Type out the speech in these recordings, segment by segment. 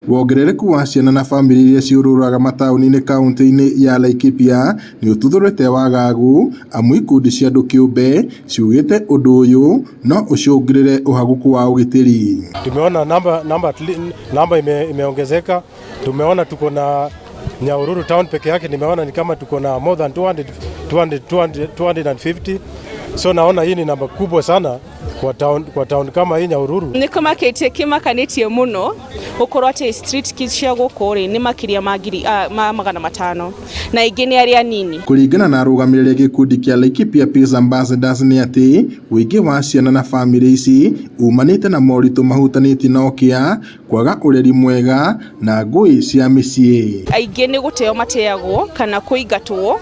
Wongerereku wa ciana na famĩlĩ iria ciũrũraga mataũni-inĩ kaunti-inĩ ya Laikipia nĩ ũtuthũrĩte wagagu amu ikundi cia andũ kĩũmbe ciugĩte ũndũ ũyũ no ũcũngĩrĩre ũhagũku wa ũgitĩri. Tumeona namba imeongezeka. Tumeona tuko na Nyahururu town peke yake, nimeona ni kama tuko na more than 250. So naona hii ni namba kubwa sana kwa town kama hii Nyahururu. Nĩ kĩmakanĩtie mũno gũkorwo atĩ street kids cia gũkũ rĩ nĩ makĩria ma 500 na ingĩ nĩ arĩa nini. Kũringana na arũgamĩrĩri gĩkundi kĩa Laikipia Peace Ambassadors nĩ atĩ ũingĩ wa ciana na famĩlĩ ici umanĩte na moritũ mahutanĩtie na ũkĩa, kwaga ũreri mwega na ngũĩ cia mĩciĩ. Aingĩ nĩ gũteo mateagwo kana kũingatwo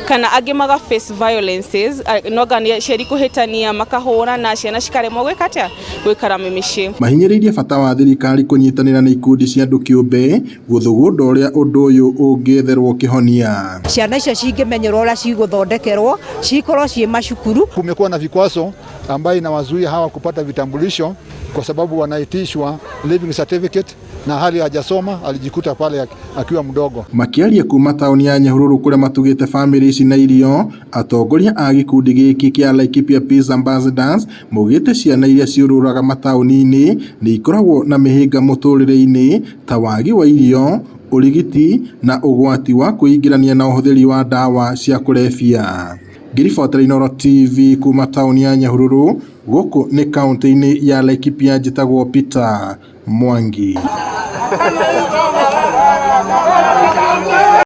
kana angĩ maga face violences, noga nĩ ciari kũhĩtania makahũra na ciana cikaremwo gwĩkara mĩciĩ. Mahinyĩrĩirie bata wa thirikari kũnyitanĩra na ikundi cia andũ kĩũmbe gũthũgũnda ũrĩa ũndũ ũyũ ũngĩetherwo kĩhonia. Ciana icio cingĩmenyerwo ũrĩa cigũthondekerwo, cikorwo ciĩ macukuru. Kumekuwa na vikwazo ambayo inawazuia hawa kupata vitambulisho kwa sababu wanaitishwa living certificate na hali hajasoma, alijikuta pale akiwa mdogo. Makiaria kuma tauni ya Nyahururu kũrĩa matugĩte famĩlĩ ici na irio, atongoria a gĩkundi gĩkĩ kĩa Laikipia Peace Ambassadors maugĩte ciana iria ciũrũraga mataũni-inĩ nĩ ikoragwo na mĩhĩnga mũtũrĩre-inĩ ta wagi wa irio, ũrigiti na ũgwati wa kwĩingĩrania na ũhũthĩri wa ndawa cia kũrebia. Ngiribotera Inooro TV kuma tauni ya Nyahururu, gũkũ nĩ kaunti-inĩ ya Laikipia, njĩtagwo Peter Mwangi.